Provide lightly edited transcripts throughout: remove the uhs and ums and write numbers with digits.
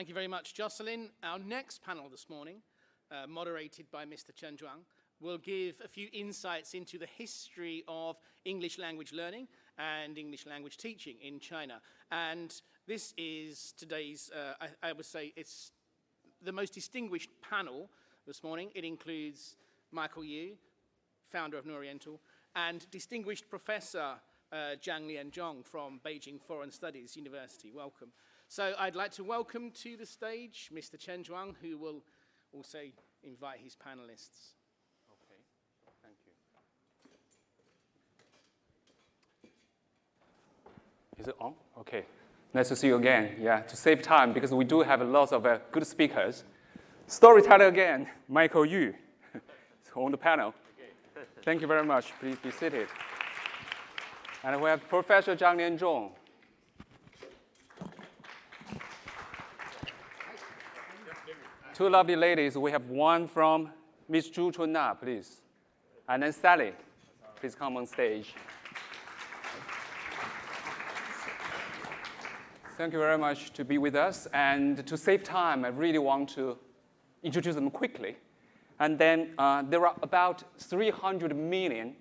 Thank you very much, Jocelyn. Our next panel this morning, moderated by Mr. Chen Zhuang, will give a few insights into the history of English language learning and English language teaching in China. And this is today's, I would say, it's the most distinguished panel this morning. It includes Michael Yu, founder of Oriental, and distinguished Professor Zhang Lian Zhong from Beijing Foreign Studies University. Welcome. So I'd like to welcome to the stage Mr. Chen Zhuang, who will also invite his panelists. Okay, thank you. Is it on? Okay. Nice to see you again. Yeah, to save time, because we do have lots of good speakers. Storyteller again, Michael Yu, on the panel. Thank you very much. Please be seated. And we have Professor Zhang Lian Zhong. Two lovely ladies. We have one from Ms. Zhu Chunna, please. And then Sally, please come on stage. Thank you very much to be with us. And to save time, I really want to introduce them quickly. And then there are about 300 million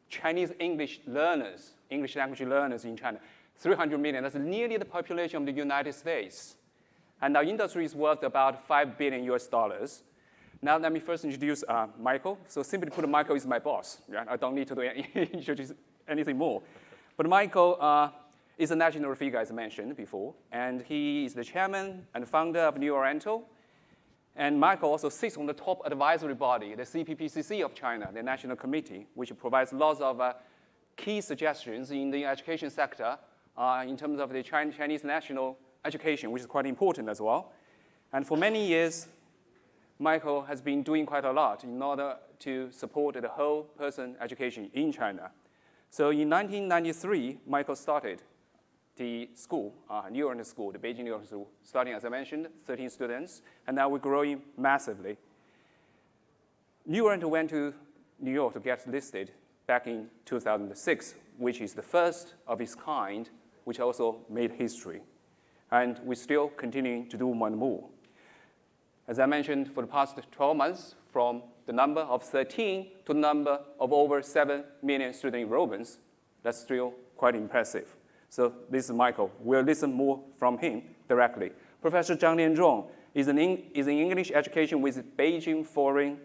Chinese English learners, English language learners in China. 300 million, that's nearly the population of the United States. And our industry is worth about $5 billion US. Now let me first introduce Michael. So simply put, Michael is my boss. Right? I don't need to do introduce anything more. But Michael is a national figure, as I mentioned before, and he is the chairman and founder of Oriental. And Michael also sits on the top advisory body, the CPPCC of China, the national committee, which provides lots of key suggestions in the education sector in terms of the Chinese national education, which is quite important as well. And for many years, Michael has been doing quite a lot in order to support the whole person education in China. So in 1993, Michael started the school, New Oriental School, the Beijing New Oriental School, starting, as I mentioned, 13 students, and now we're growing massively. New Oriental went to New York to get listed back in 2006, which is the first of its kind, which also made history. And we're still continuing to do more and more. As I mentioned, for the past 12 months, from the number of 13 to the number of over 7 million student enrollments, that's still quite impressive. So this is Michael. We'll listen more from him directly. Professor Zhang Lian Zhong is in English education with Beijing Foreign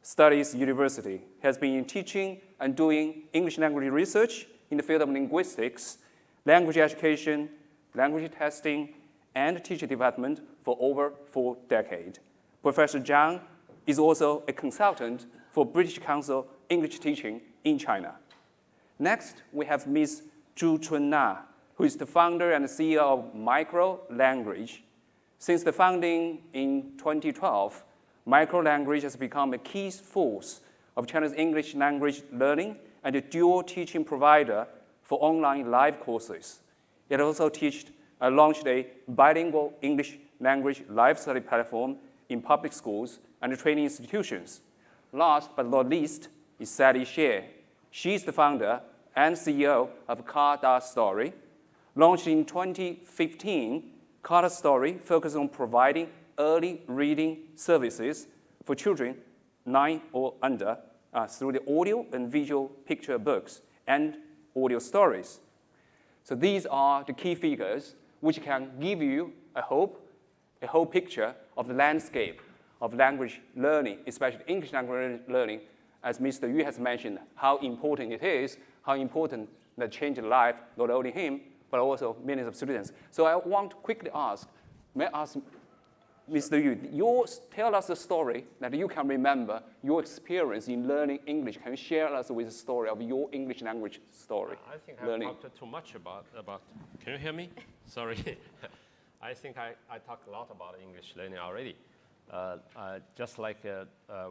Studies University. He has been teaching and doing English language research in the field of linguistics, language education, language testing, and teacher development for over 4 decades. Professor Zhang is also a consultant for British Council English teaching in China. Next, we have Ms. Zhu Chunna, who is the founder and CEO of Micro Language. Since the founding in 2012, Micro Language has become a key force of China's English language learning and a dual teaching provider for online live courses. It also launched a bilingual English language live study platform in public schools and training institutions. Last but not least is Sally Xie. She is the founder and CEO of Kada Story. Launched in 2015, Kada Story focuses on providing early reading services for children 9 or under through the audio and visual picture books and audio stories. So these are the key figures which can give you a whole picture of the landscape of language learning, especially English language learning, as Mr. Yu has mentioned, how important it is, how important that changed the life, not only him, but also millions of students. So I want to quickly ask, may I ask Mr. Yu, tell us a story that you can remember, your experience in learning English. Can you share us with a story of your English language story? I think I've talked too much about, can you hear me? Sorry. I think I talked a lot about English learning already. Just like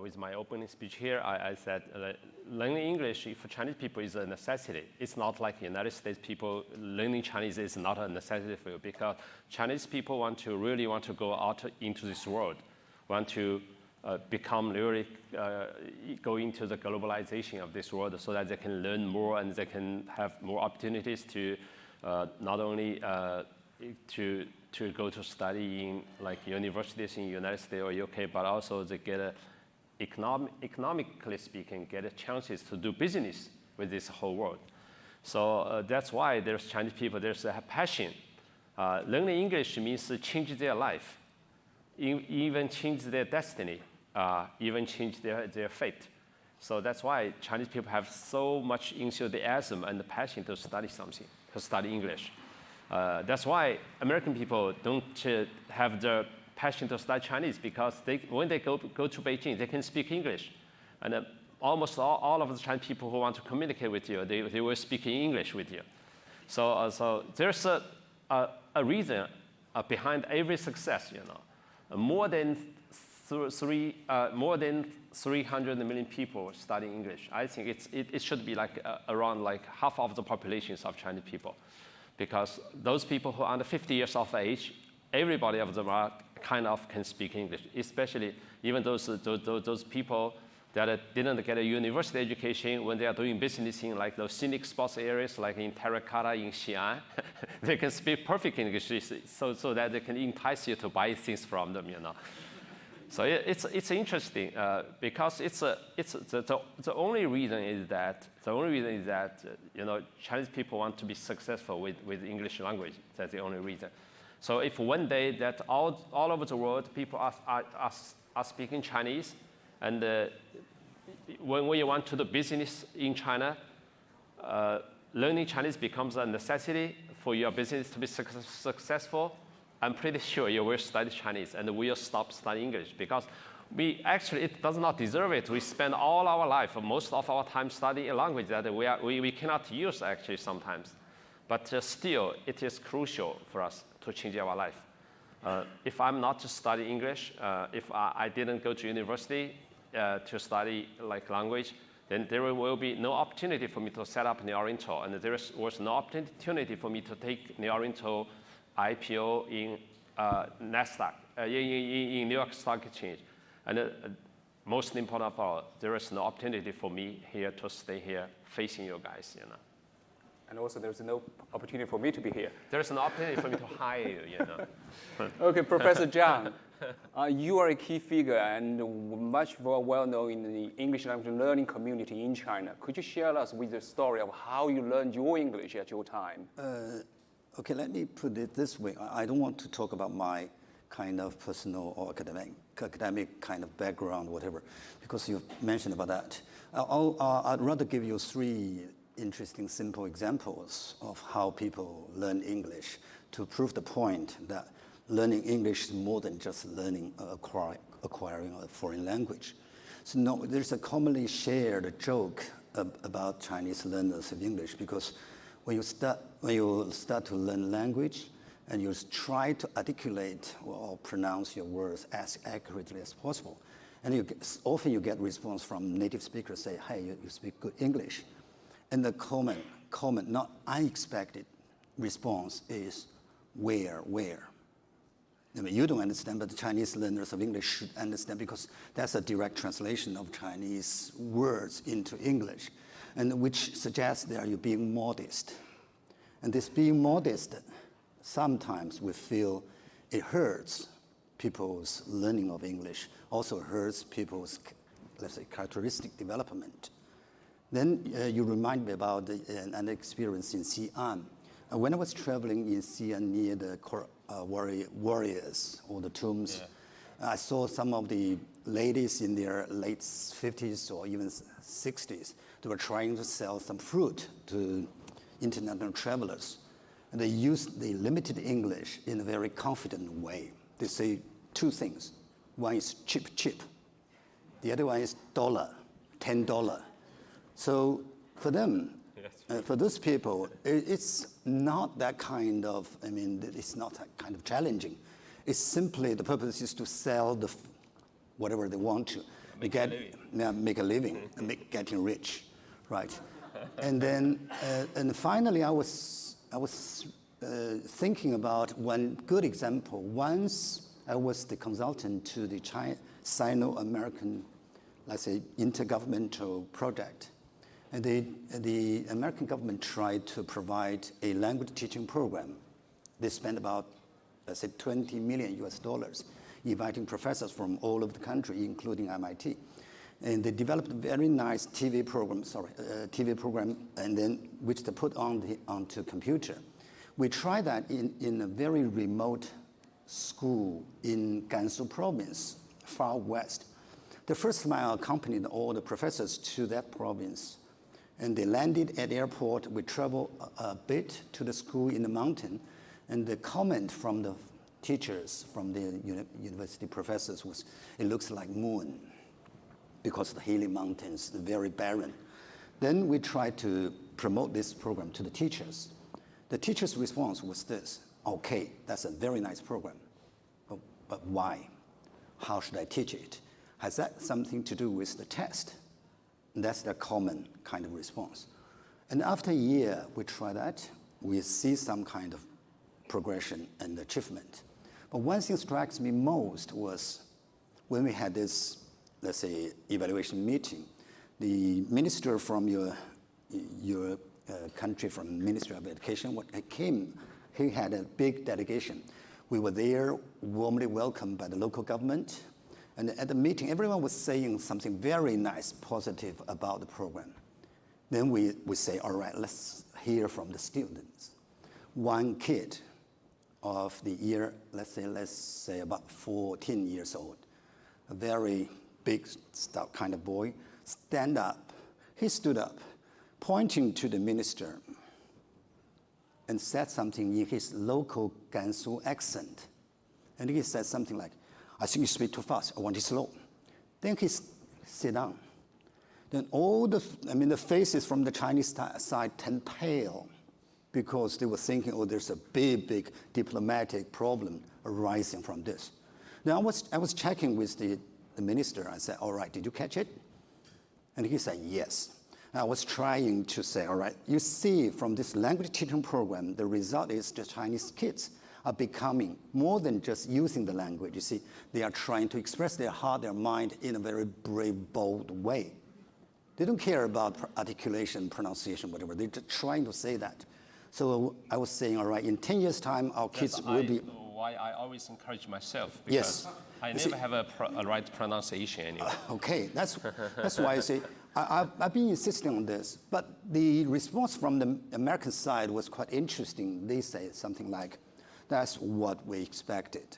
with my opening speech here, I said learning English for Chinese people is a necessity. It's not like United States people learning Chinese is not a necessity for you, because Chinese people really want to go out into this world, want to become really go into the globalization of this world so that they can learn more and they can have more opportunities to not only to go to study in like universities in United States or UK, but also they get a economically speaking, get a chances to do business with this whole world. So that's why there's Chinese people, there's a passion. Learning English means to change their life, even change their destiny, even change their fate. So that's why Chinese people have so much enthusiasm and passion to study something, to study English. That's why American people don't have the passion to study Chinese, because when they go to Beijing, they can speak English. And almost all of the Chinese people who want to communicate with you, they will speak in English with you. So there's a reason behind every success, you know. More than 300 million people studying English. I think it should be like around like half of the populations of Chinese people, because those people who are under 50 years of age, everybody of them are kind of can speak English, especially even those people that didn't get a university education. When they are doing business in like those scenic spots areas, like in Kada in Xi'an, they can speak perfect English, so that they can entice you to buy things from them, you know. So it's interesting because the only reason is that you know, Chinese people want to be successful with English language. That's the only reason. So if one day that all over the world people are speaking Chinese, and when you want to do business in China, learning Chinese becomes a necessity for your business to be successful, I'm pretty sure you will study Chinese and will stop studying English, because it does not deserve it. We spend all our life, most of our time studying a language that we cannot use actually sometimes. But still, it is crucial for us to change our life. If I'm not to study English, if I didn't go to university to study like language, then there will be no opportunity for me to set up Oriental, and there was no opportunity for me to take Oriental IPO in NASDAQ, in New York Stock Exchange. And most important of all, there is no opportunity for me here to stay here facing you guys, you know. And also there's no opportunity for me to be here. There's no opportunity for me to hire you, you know. Okay, Professor Zhang, you are a key figure and much more well-known in the English language learning community in China. Could you share us with the story of how you learned your English at your time? Okay, let me put it this way. I don't want to talk about my kind of personal or academic kind of background, whatever, because you mentioned about that. I'd rather give you three interesting, simple examples of how people learn English to prove the point that learning English is more than just learning, acquiring a foreign language. So no, there's a commonly shared joke about Chinese learners of English, because when you start to learn language and you try to articulate or pronounce your words as accurately as possible, and often you get response from native speakers say, hey, you speak good English. And the common, not unexpected response is, where? I mean, you don't understand, but the Chinese learners of English should understand, because that's a direct translation of Chinese words into English, and which suggests that you're being modest. And this being modest, sometimes we feel it hurts people's learning of English, also hurts people's, let's say, characteristic development. Then you remind me about an experience in Xi'an. When I was traveling in Xi'an near the warriors or the tombs, I saw some of the ladies in their late 50s or even 60s. They were trying to sell some fruit to international travelers. And they used the limited English in a very confident way. They say two things. One is chip. The other one is $, $10. So for them, for those people, it's not that kind of, it's not that kind of challenging. It's simply the purpose is to sell whatever they want to. Make a living, getting rich, right? And then, and finally, I was thinking about one good example. Once I was the consultant to the Sino-American, let's say, intergovernmental project. And the American government tried to provide a language teaching program They spent about, let's say, 20 million US dollars, inviting professors from all over the country, including MIT. And they developed a very nice TV program, and then which they put onto computer. We tried that in a very remote school in Gansu province, far west. The first time I accompanied all the professors to that province, and they landed at the airport. We traveled a bit to the school in the mountain, and the comment from the teachers, from the university professors was, it looks like moon, because the hilly mountains, very barren. Then we tried to promote this program to the teachers. The teachers' response was this: okay, that's a very nice program, but why? How should I teach it? Has that something to do with the test? And that's the common kind of response. And after a year, we try that, we see some kind of progression and achievement. But one thing strikes me most was when we had this, let's say, evaluation meeting, the minister from your country, from Ministry of Education, came. He had a big delegation. We were there, warmly welcomed by the local government. And at the meeting, everyone was saying something very nice, positive about the program. Then we say, all right, let's hear from the students. One kid of the year, let's say about 14 years old, a very big, stout kind of boy, he stood up, pointing to the minister, and said something in his local Gansu accent. And he said something like, I think you speak too fast, I want it slow. Then he sit down. Then all the faces from the Chinese side turned pale, because they were thinking, oh, there's a big diplomatic problem arising from this. Then I was checking with the minister. I said, all right, did you catch it? And he said, yes. And I was trying to say, all right, you see from this language teaching program, the result is the Chinese kids are becoming more than just using the language. You see, they are trying to express their heart, their mind in a very brave, bold way. They don't care about articulation, pronunciation, whatever. They're just trying to say that. So I was saying, all right, in 10 years' time, our kids will be... Why I always encourage myself, because I never have a right pronunciation anyway. Okay, that's why I say, I've been insisting on this. But the response from the American side was quite interesting. They say something like, that's what we expected.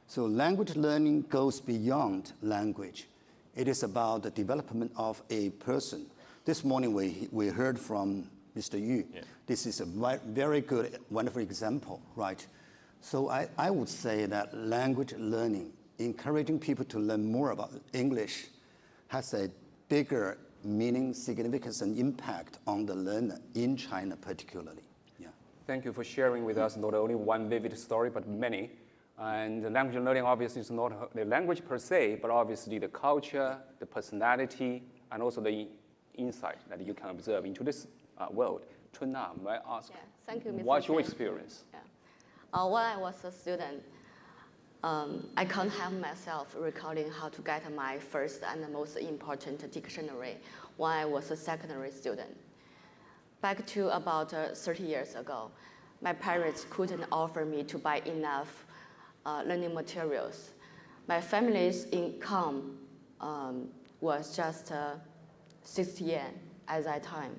So language learning goes beyond language. It is about the development of a person. This morning we heard from Mr. Yu. Yeah. This is a very good, wonderful example, right? So I would say that language learning, encouraging people to learn more about English, has a bigger meaning, significance, and impact on the learner in China particularly. Yeah. Thank you for sharing with us not only one vivid story, but many. And the language learning obviously is not the language per se, but obviously the culture, the personality, and also the insight that you can observe into this world. Chunna, may I ask, thank you, Mr. what's your Chen. Experience? Yeah. When I was a student, I can't help myself recalling how to get my first and most important dictionary when I was a secondary student. Back to about 30 years ago, my parents couldn't offer me to buy enough learning materials. My family's income was just 60 yen at that time.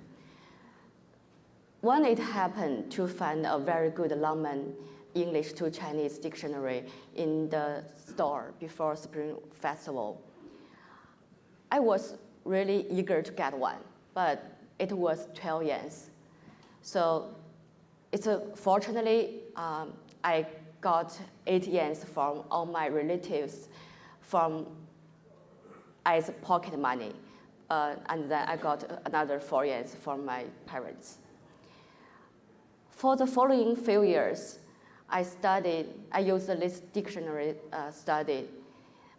When it happened to find a very good Longman English to Chinese dictionary in the store before Spring Festival, I was really eager to get one, but it was 12 yens. So fortunately, I got 8 yens from all my relatives as pocket money. And then I got another 4 yens from my parents. For the following few years, I used this dictionary study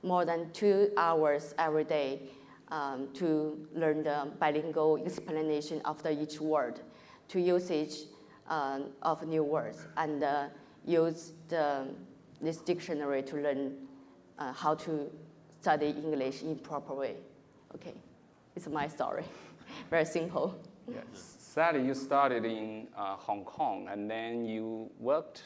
more than 2 hours every day to learn the bilingual explanation of each word, to usage of new words, and use this dictionary to learn how to study English in proper way. Okay, it's my story, very simple. Yes. Sally, you started in Hong Kong, and then you worked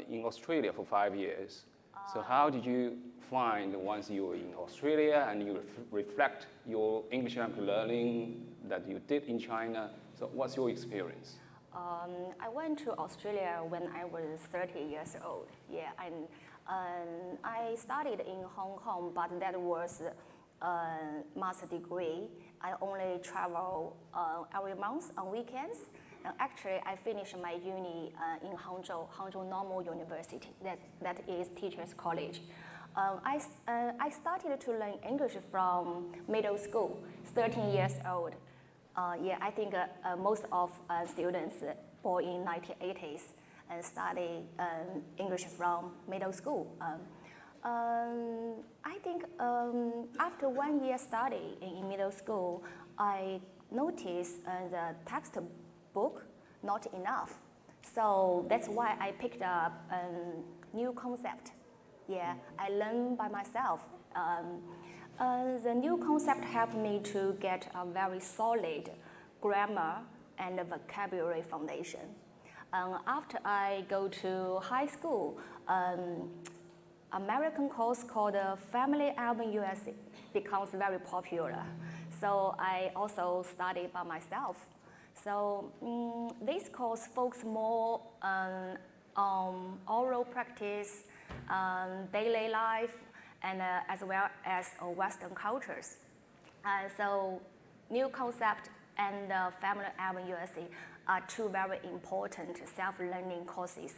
in Australia for 5 years. So how did you find once you were in Australia and you reflect your English language learning that you did in China? So what's your experience? I went to Australia when I was 30 years old. Yeah, and I studied in Hong Kong, but that was a master degree. I only travel every month on weekends. Actually, I finished my uni in Hangzhou Normal University. That is Teachers College. I started to learn English from middle school, 13 years old. Yeah, I think most of students born in 1980s study English from middle school. I think after 1 year study in middle school, I noticed the textbook not enough. So that's why I picked up a new concept. Yeah, I learned by myself. The new concept helped me to get a very solid grammar and vocabulary foundation. After I go to high school, American course called Family Album USA becomes very popular. So I also studied by myself. So this course focuses more on oral practice, daily life, and as well as Western cultures. So new concept and Family Album USA are two very important self-learning courses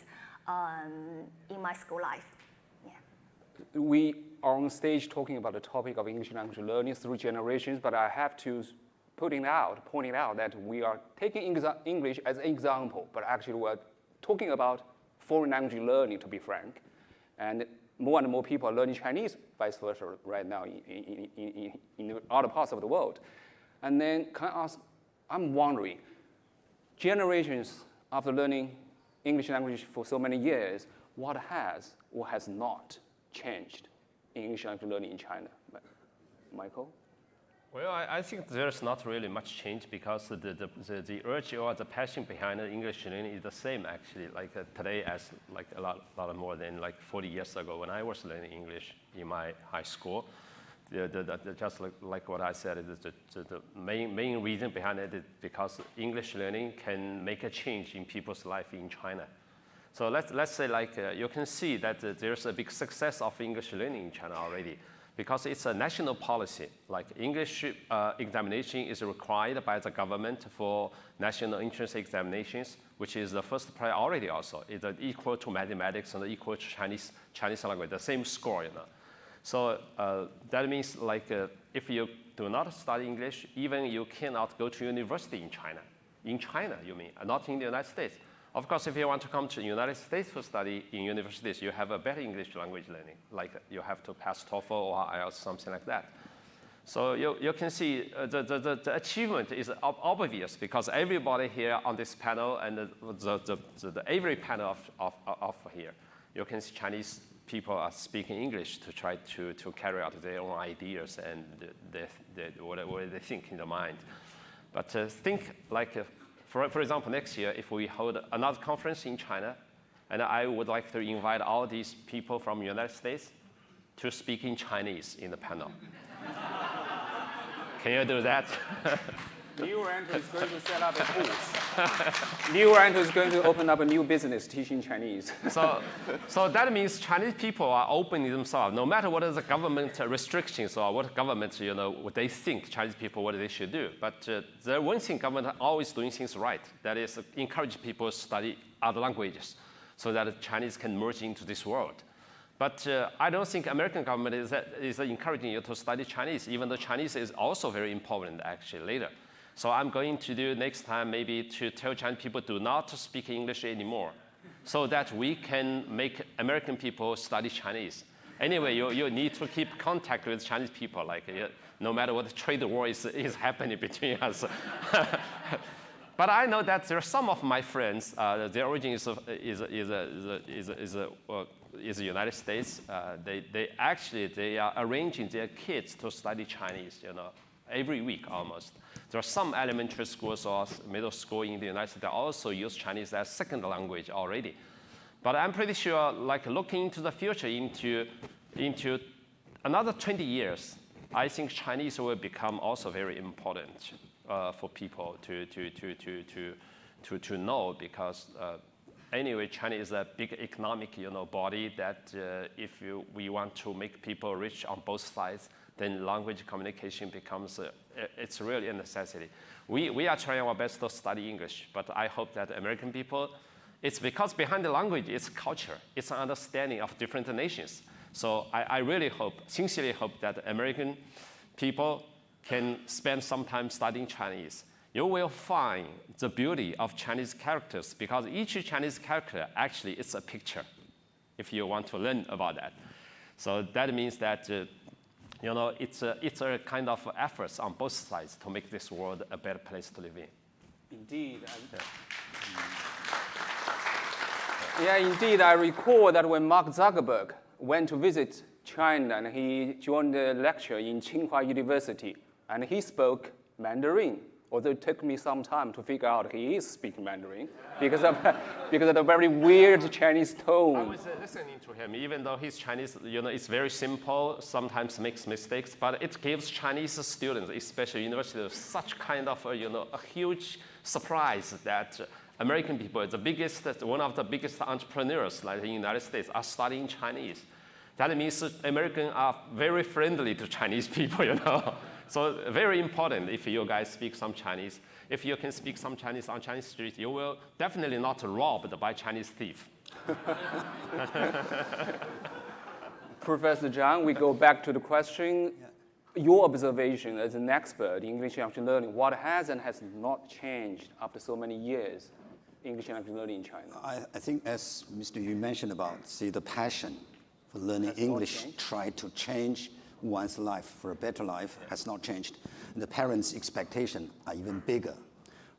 in my school life. Yeah. We are on stage talking about the topic of English language learning through generations, but I have to pointing out that we are taking English as an example, but actually we're talking about foreign language learning, to be frank. And more people are learning Chinese, vice versa, right now in other parts of the world. And then can I ask, I'm wondering, generations after learning English language for so many years, what has or has not changed in English language learning in China? Michael? Well, I think there's not really much change because the urge or the passion behind the English learning is the same actually, like today as like a lot more than like 40 years ago when I was learning English in my high school. Just like what I said, the main reason behind it is because English learning can make a change in people's life in China. So let's say like you can see that there's a big success of English learning in China already, because it's a national policy. Like English examination is required by the government for national entrance examinations, which is the first priority also. It's equal to mathematics and equal to Chinese language, the same score, you know. So that means like if you do not study English, even you cannot go to university in China. In China, you mean, not in the United States. Of course, if you want to come to the United States to study in universities, you have a better English language learning, like you have to pass TOEFL or IELTS, something like that. So you can see the achievement is obvious because everybody here on this panel and every panel of here, you can see Chinese people are speaking English to try to carry out their own ideas and what they think in their mind. But think like, for example, next year, if we hold another conference in China, and I would like to invite all these people from the United States to speak in Chinese in the panel. Can you do that? New Oriental is going to set up a booth. New Oriental is going to open up a new business teaching Chinese. So that means Chinese people are opening themselves, no matter what is the government restrictions or what government, what they think Chinese people, what they should do. But the one thing government always doing things right, that is encourage people to study other languages so that Chinese can merge into this world. But I don't think American government is encouraging you to study Chinese, even though Chinese is also very important actually later. So I'm going to do next time maybe to tell Chinese people do not speak English anymore so that we can make American people study Chinese. Anyway, you need to keep contact with Chinese people, like no matter what trade war is happening between us. But I know that there are some of my friends, their origin is the United States. They are arranging their kids to study Chinese, every week almost. There are some elementary schools or middle school in the United States that also use Chinese as second language already. But I'm pretty sure, like looking into the future, into another 20 years, I think Chinese will become also very important for people to know, because anyway, China is a big economic body that if we want to make people rich on both sides, then language communication becomes, it's really a necessity. We are trying our best to study English, but I hope that American people, it's because behind the language, it's culture, it's an understanding of different nations. So I really hope, sincerely hope that American people can spend some time studying Chinese. You will find the beauty of Chinese characters, because each Chinese character actually is a picture, if you want to learn about that. So that means that it's a kind of efforts on both sides to make this world a better place to live in. Indeed. Yeah, indeed. I recall that when Mark Zuckerberg went to visit China, and he joined a lecture in Tsinghua University, and he spoke Mandarin. Although it took me some time to figure out he is speaking Mandarin because of the very weird Chinese tone. I was listening to him, even though his Chinese, it's very simple, sometimes makes mistakes, but it gives Chinese students, especially universities, such kind of, a huge surprise that American people, one of the biggest entrepreneurs like in the United States, are studying Chinese. That means Americans are very friendly to Chinese people, So very important if you guys speak some Chinese. If you can speak some Chinese on Chinese street, you will definitely not robbed by Chinese thief. Professor Zhang, we go back to the question. Your observation as an expert in English language learning, what has and has not changed after so many years English language learning in China? I think as Mr. Yu mentioned about, the passion for learning English, try to change one's life for a better life has not changed. The parents' expectations are even bigger,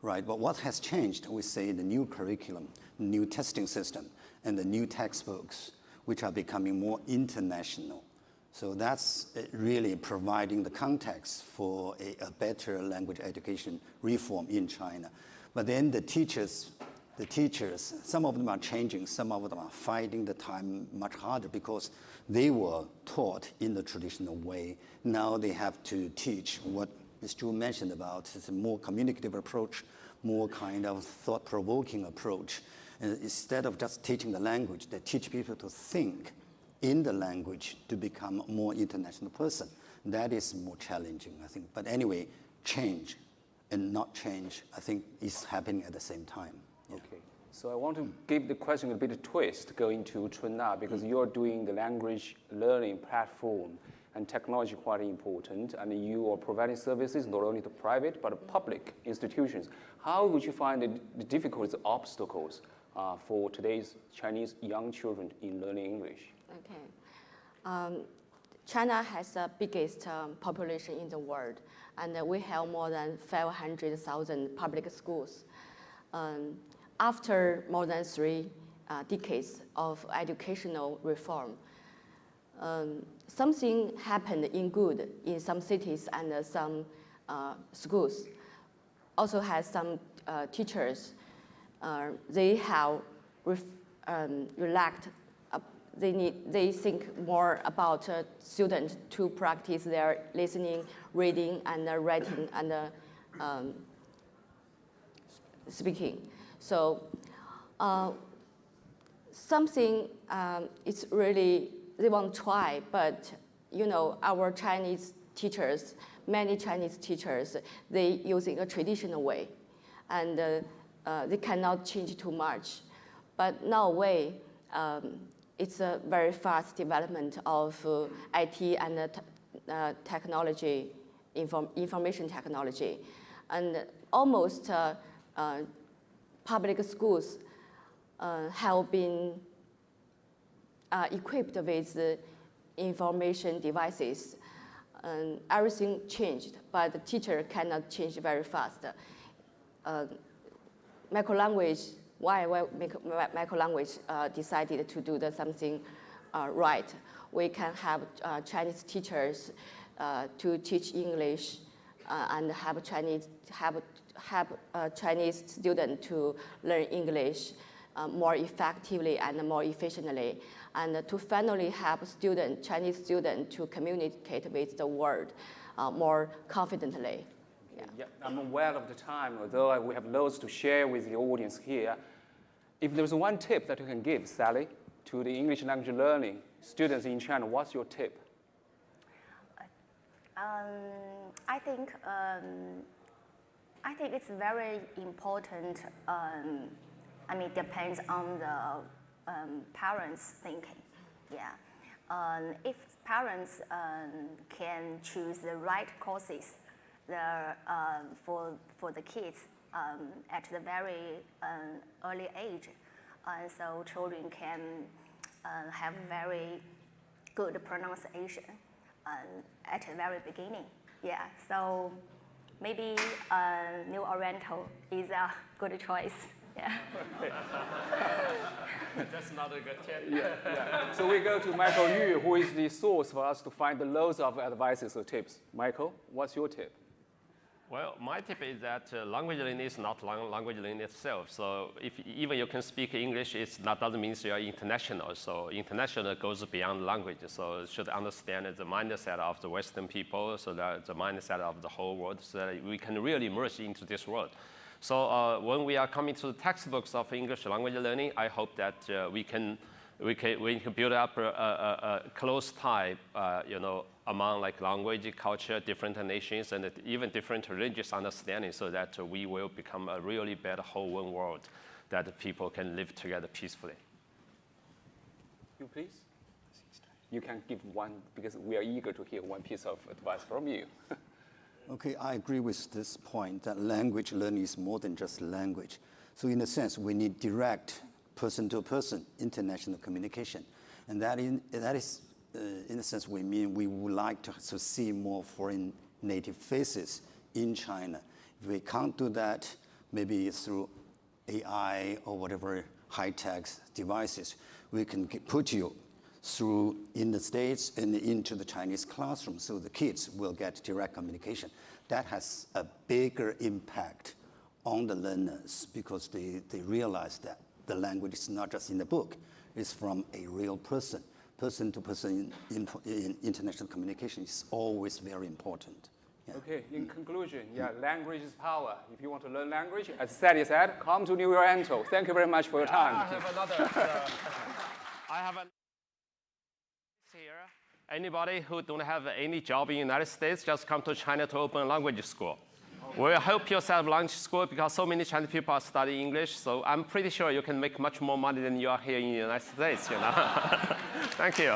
right? But what has changed, we say the new curriculum, new testing system, and the new textbooks, which are becoming more international. So that's really providing the context for a better language education reform in China. But then the teachers, some of them are changing, some of them are finding the time much harder because they were taught in the traditional way. Now they have to teach what Ms. Zhu mentioned about, it's a more communicative approach, more kind of thought-provoking approach. And instead of just teaching the language, they teach people to think in the language to become a more international person. That is more challenging, I think. But anyway, change and not change, I think, is happening at the same time. Yeah. Okay. So I want to give the question a bit of twist going to Chunna, because you're doing the language learning platform and technology quite important, and you are providing services not only to private but public institutions. How would you find the difficulties, obstacles for today's Chinese young children in learning English? Okay. China has the biggest population in the world, and we have more than 500,000 public schools. After more than 3 decades of educational reform, something happened in good in some cities and some schools. Also has some teachers, they have relaxed. They think more about students to practice their listening, reading, and writing, and speaking. So something it's really, they want to try, but our Chinese teachers, many Chinese teachers, they using a traditional way, and they cannot change too much. But nowadays, it's a very fast development of IT and technology, information technology, and almost public schools have been equipped with information devices. Everything changed, but the teacher cannot change very fast. Microlanguage, why microlanguage decided to do something right? We can have Chinese teachers to teach English and help Chinese students to learn English more effectively and more efficiently, and to finally help Chinese students to communicate with the world more confidently. Yeah, I'm aware of the time, although we have loads to share with the audience here. If there's one tip that you can give, Sally, to the English language learning students in China, what's your tip? I think it's very important. Depends on the parents' thinking. Yeah, if parents can choose the right courses for the kids at the very early age, so children can have very good pronunciation at the very beginning. Yeah, so maybe New Oriental is a good choice. Yeah. That's not a good tip. Yeah. So we go to Michael Yu, who is the source for us to find the loads of advices or tips. Michael, what's your tip? Well, my tip is that language learning is not language learning itself. So even you can speak English, that doesn't mean you are international. So international goes beyond language. So you should understand the mindset of the Western people, so that the mindset of the whole world, so that we can really merge into this world. So when we are coming to the textbooks of English language learning, I hope that we can build up a close tie, among language, culture, different nations, and even different religious understanding, so that we will become a really better whole one world that people can live together peacefully. You please? You can give one, because we are eager to hear one piece of advice from you. Okay, I agree with this point that language learning is more than just language. So in a sense, we need direct person-to-person international communication. And that is, in a sense, we would like to see more foreign native faces in China. If we can't do that, maybe through AI or whatever high-tech devices, we can put you through in the States and into the Chinese classroom, so the kids will get direct communication. That has a bigger impact on the learners because they realize that the language is not just in the book, it's from a real person. Person-to-person in international communication is always very important. Yeah. Okay, in conclusion, language is power. If you want to learn language, as Sally said, come to New Oriental. Thank you very much for your time. I have another. I have an here. Anybody who don't have any job in the United States, just come to China to open a language school. We'll help you set up language school because so many Chinese people are studying English. So I'm pretty sure you can make much more money than you are here in the United States. Thank you.